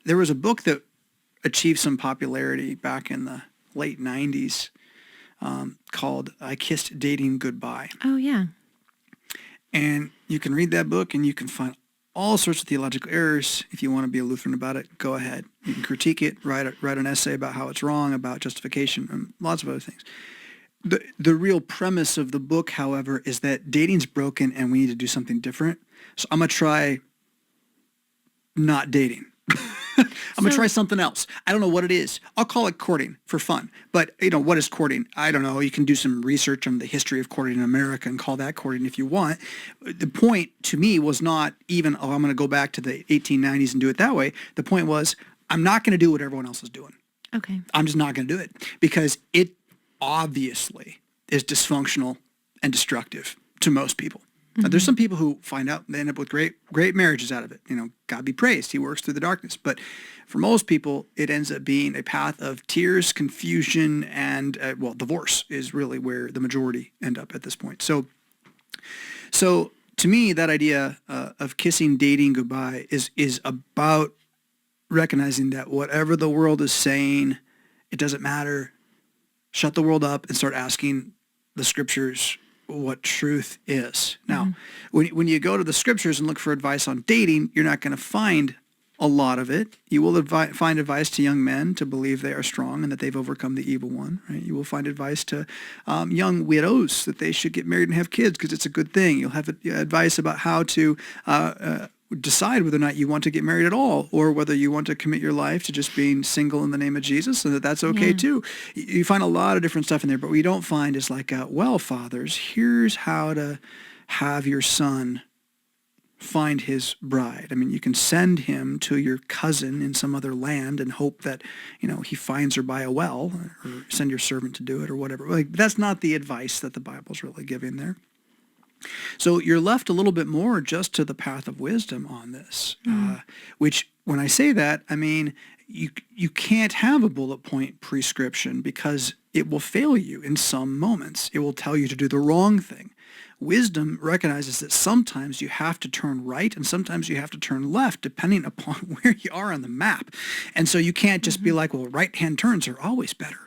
there was a book that achieved some popularity back in the late 90s called I Kissed Dating Goodbye. Oh, yeah. And you can read that book and you can find all sorts of theological errors. If you want to be a Lutheran about it, go ahead. You can critique it, write an essay about how it's wrong, about justification, and lots of other things. The real premise of the book, however, is that dating's broken and we need to do something different. So I'm going to try not dating. I'm going to try something else. I don't know what it is. I'll call it courting for fun. But, what is courting? I don't know. You can do some research on the history of courting in America and call that courting if you want. The point to me was not even, I'm going to go back to the 1890s and do it that way. The point was, I'm not going to do what everyone else is doing. Okay. I'm just not going to do it because it obviously is dysfunctional and destructive to most people. Now, there's some people who find out and they end up with great marriages out of it. God be praised. He works through the darkness. But for most people, it ends up being a path of tears, confusion, and, divorce is really where the majority end up at this point. So to me, that idea of kissing dating goodbye is about recognizing that whatever the world is saying, it doesn't matter. Shut the world up and start asking the scriptures what truth is. Now, when you go to the scriptures and look for advice on dating, you're not going to find a lot of it. You will find advice to young men to believe they are strong and that they've overcome the evil one. Right? You will find advice to young widows that they should get married and have kids because it's a good thing. You'll have advice about how to decide whether or not you want to get married at all or whether you want to commit your life to just being single in the name of Jesus and that's okay too. You find a lot of different stuff in there, but what you don't find is like, well, fathers, here's how to have your son find his bride. I mean, you can send him to your cousin in some other land and hope that, he finds her by a well or send your servant to do it or whatever. Like, that's not the advice that the Bible's really giving there. So you're left a little bit more just to the path of wisdom on this, which when I say that, I mean, you can't have a bullet point prescription because it will fail you in some moments. It will tell you to do the wrong thing. Wisdom recognizes that sometimes you have to turn right and sometimes you have to turn left depending upon where you are on the map. And so you can't just be like, well, right-hand turns are always better.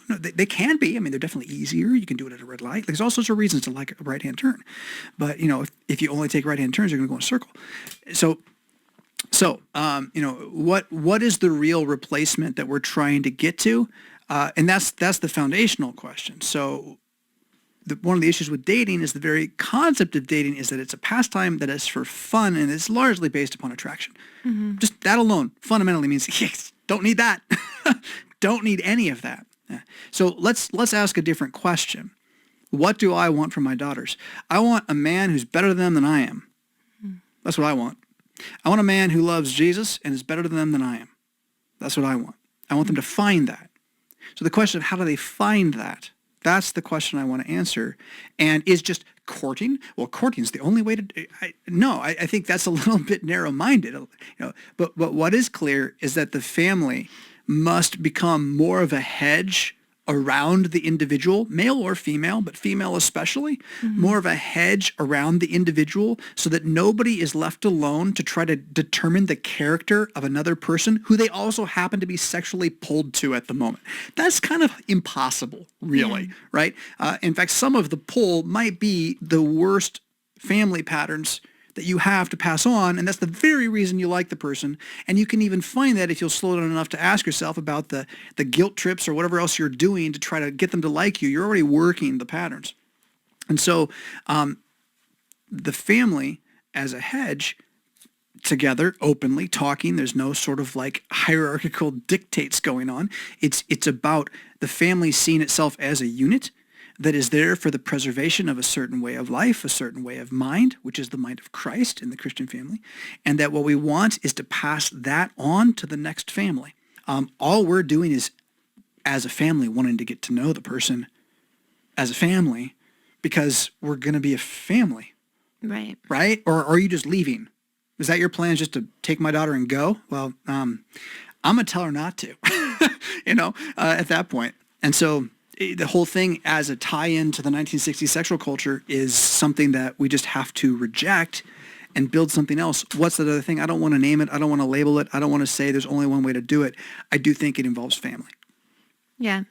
No, they can be. I mean, they're definitely easier. You can do it at a red light. There's all sorts of reasons to like a right-hand turn. But, if you only take right-hand turns, you're going to go in a circle. So, what is the real replacement that we're trying to get to? And that's the foundational question. So one of the issues with dating is the very concept of dating is that it's a pastime that is for fun and it's largely based upon attraction. Just that alone fundamentally means, yes, don't need that. Don't need any of that. So let's ask a different question. What do I want from my daughters? I want a man who's better to them than I am. That's what I want. I want a man who loves Jesus and is better to them than I am. That's what I want. I want them to find that. So the question of how do they find that? That's the question I want to answer. And is just courting? Well, courting is the only way to. I think that's a little bit narrow-minded. But what is clear is that the family must become more of a hedge around the individual, male or female, but female especially, more of a hedge around the individual so that nobody is left alone to try to determine the character of another person who they also happen to be sexually pulled to at the moment. That's kind of impossible, really, right? In fact, some of the pull might be the worst family patterns that you have to pass on, and that's the very reason you like the person. And you can even find that if you'll slow down enough to ask yourself about the guilt trips or whatever else you're doing to try to get them to like you. You're already working the patterns. And so the family as a hedge, together, openly, talking, there's no sort of like hierarchical dictates going on. It's about the family seeing itself as a unit that is there for the preservation of a certain way of life, a certain way of mind, which is the mind of Christ in the Christian family, and that what we want is to pass that on to the next family. All we're doing is, as a family, wanting to get to know the person as a family because we're going to be a family. Right. Right? Or are you just leaving? Is that your plan, just to take my daughter and go? Well, I'm going to tell her not to, at that point. And so the whole thing as a tie-in to the 1960s sexual culture is something that we just have to reject and build something else. What's that other thing? I don't want to name it. I don't want to label it. I don't want to say there's only one way to do it. I do think it involves family. Yeah.